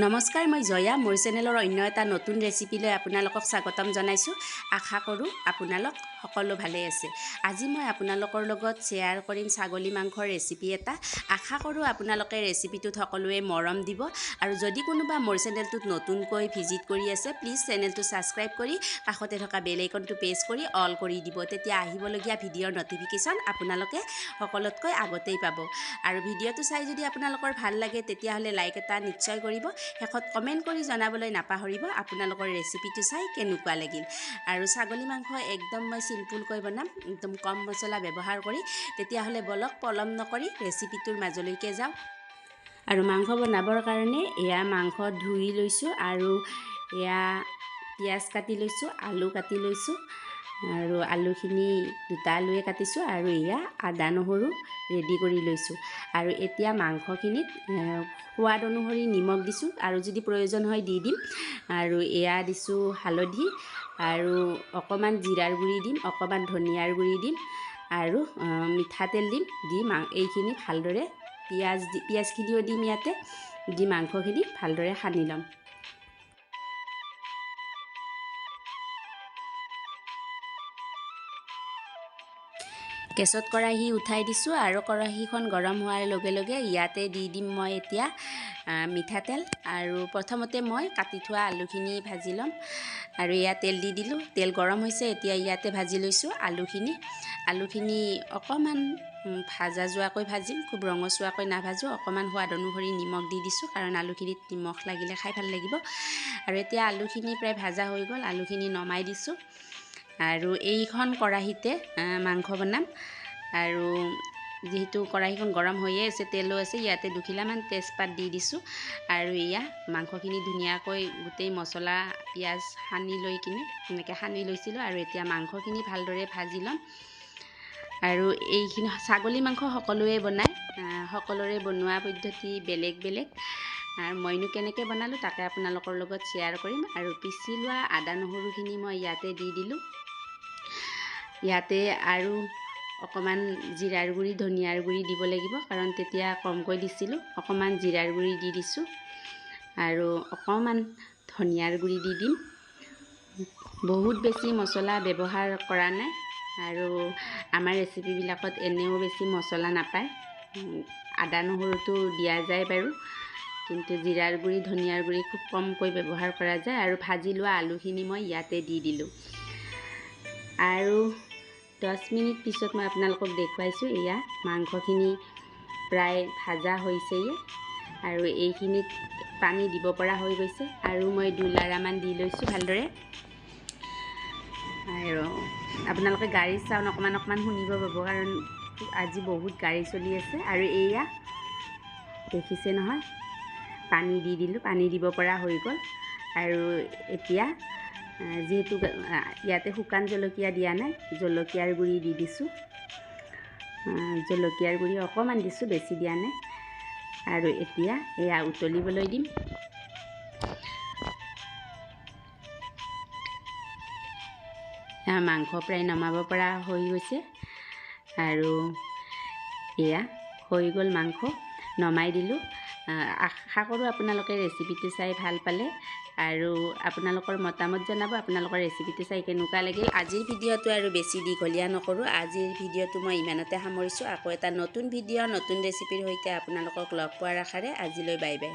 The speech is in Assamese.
নমস্কাৰ, মই জয়া মোৰ চেনেলৰ অন্য এটা নতুন ৰেচিপিলৈ আপোনালোকক স্বাগতম জনাইছোঁ। আশা কৰোঁ আপোনালোক সকলো ভালে আছে। আজি মই আপোনালোকৰ লগত শ্বেয়াৰ কৰিম ছাগলী মাংসৰ ৰেচিপি এটা। আশা কৰোঁ আপোনালোকে ৰেচিপিটোত সকলোৱে মৰম দিব আৰু যদি কোনোবা মোৰ চেনেলটোত নতুনকৈ ভিজিট কৰি আছে প্লিজ চেনেলটো ছাবস্ক্ৰাইব কৰি কাষতে থকা বেল আইকনটো প্ৰেছ কৰি অল কৰি দিব। তেতিয়া আহিবলগীয়া ভিডিঅ'ৰ নটিফিকেশ্যন আপোনালোকে সকলোতকৈ আগতেই পাব। আৰু ভিডিঅ'টো চাই যদি আপোনালোকৰ ভাল লাগে তেতিয়াহ'লে লাইক এটা নিশ্চয় কৰিব। শেষত কমেণ্ট কৰি জনাবলৈ নাপাহৰিব আপোনালোকৰ ৰেচিপিটো চাই কেনেকুৱা লাগিল। আৰু ছাগলী মাংস একদম মই চিম্পুলকৈ বনাম, একদম কম মছলা ব্যৱহাৰ কৰি। তেতিয়াহ'লে বলক পলম নকৰি ৰেচিপিটোৰ মাজলৈকে যাওঁ। আৰু মাংস বনাবৰ কাৰণে এয়া মাংস ধুই লৈছোঁ আৰু এয়া পিঁয়াজ কাটি লৈছোঁ, আলু কাটি লৈছোঁ আৰু আলুখিনি দুটা আলুৱে কাটিছোঁ আৰু এয়া আদা নহৰু ৰেডি কৰি লৈছোঁ। আৰু এতিয়া মাংসখিনিত সোৱাদ অনুসৰি নিমখ দিছোঁ আৰু যদি প্ৰয়োজন হয় দি দিম। আৰু এয়া দিছোঁ হালধি আৰু অকণমান জিৰাৰ গুড়ি দিম, অকণমান ধনিয়াৰ গুড়ি দিম আৰু মিঠাতেল দিম। এইখিনি ভালদৰে পিঁয়াজখিনিও দিম ইয়াতে, দি মাংসখিনি ভালদৰে সানি ল'ম। গেছত কেৰাহী উঠাই দিছোঁ আৰু কেৰাহীখন গৰম হোৱাৰ লগে লগে ইয়াতে দি দিম মই এতিয়া মিঠাতেল। আৰু প্ৰথমতে মই কাটি থোৱা আলুখিনি ভাজি ল'ম। আৰু ইয়াত তেল দি দিলোঁ, তেল গৰম হৈছে। এতিয়া ইয়াতে ভাজি লৈছোঁ আলুখিনি অকণমান ভাজা যোৱাকৈ ভাজিম, খুব ৰঙচুৱাকৈ নাভাজোঁ। অকণমান সোৱাদ অনুসৰি নিমখ দি দিছোঁ কাৰণ আলুখিনিত নিমখ লাগিলে খাই ভাল লাগিব। আৰু এতিয়া আলুখিনি প্ৰায় ভাজা হৈ গ'ল, আলুখিনি নমাই দিছোঁ। আৰু এইখন কেৰাহীতে মাংস বনাম। আৰু যিহেতু কেৰাহীখন গৰম হৈয়ে আছে, তেলো আছে, ইয়াতে দুখিলামান তেজপাত দি দিছোঁ। আৰু এয়া মাংসখিনি ধুনীয়াকৈ গোটেই মছলা পিঁয়াজ সানি লৈ কিনে এনেকৈ সানি লৈছিলোঁ। আৰু এতিয়া মাংসখিনি ভালদৰে ভাজি ল'ম। আৰু এইখিনি ছাগলী মাংস সকলোৱে বনায়, সকলোৰে বনোৱা পদ্ধতি বেলেগ বেলেগ। আৰু মইনো কেনেকৈ বনালোঁ তাকে আপোনালোকৰ লগত শ্বেয়াৰ কৰিম। আৰু পিচি লোৱা আদা নহৰুখিনি মই ইয়াতে দি দিলোঁ। ইয়াতে আৰু অকণমান জিৰাৰ গুড়ি ধনিয়াৰ গুড়ি দিব লাগিব কাৰণ তেতিয়া কমকৈ দিছিলোঁ। অকণমান জিৰাৰ গুড়ি দি দিছোঁ আৰু অকণমান ধনিয়াৰ গুড়ি দি দিম। বহুত বেছি মছলা ব্যৱহাৰ কৰা নাই আৰু আমাৰ ৰেচিপিবিলাকত এনেও বেছি মছলা নাপায়। আদা নহৰুটো দিয়া যায় বাৰু, কিন্তু জিৰাৰ গুড়ি ধনিয়াৰ গুড়ি খুব কমকৈ ব্যৱহাৰ কৰা যায়। আৰু ভাজি লোৱা আলুখিনি মই ইয়াতে দি দিলোঁ। আৰু 10 মিনিট পিছত মই আপোনালোকক দেখুৱাইছোঁ। এয়া মাংসখিনি প্ৰায় ভাজা হৈছেয়ে আৰু এইখিনিত পানী দিব পৰা হৈ গৈছে। আৰু মই 2 লাৰামান দি লৈছোঁ ভালদৰে। আৰু আপোনালোকে গাড়ীৰ চাউণ্ড অকণমান শুনিব পাব কাৰণ আজি বহুত গাড়ী চলি আছে। আৰু এয়া দেখিছে নহয়, পানী দি দিলোঁ, পানী দিব পৰা হৈ গ'ল। আৰু এতিয়া যিহেতু ইয়াতে শুকান জলকীয়া দিয়া নাই, জলকীয়াৰ গুড়ি দি দিছোঁ। জলকীয়াৰ গুড়ি অকণমান দিছোঁ, বেছি দিয়া নাই। আৰু এতিয়া এয়া উতলিবলৈ দিম। মাংস প্ৰায় নমাব পৰা হৈ গৈছে। আৰু এয়া হৈ গ'ল মাংস, নমাই দিলোঁ। আশা কৰোঁ আপোনালোকে ৰেচিপিটো চাই ভাল পালে আৰু আপোনালোকৰ মতামত জনাব আপোনালোকৰ ৰেচিপিটো চাই কেনেকুৱা লাগিল। আজিৰ ভিডিঅ'টো আৰু বেছি দীঘলীয়া নকৰোঁ, আজিৰ ভিডিঅ'টো মই ইমানতে সামৰিছোঁ। আকৌ এটা নতুন ভিডিঅ' নতুন ৰেচিপিৰ সৈতে আপোনালোকক লগ পোৱাৰ আশাৰে আজিলৈ বাই বাই।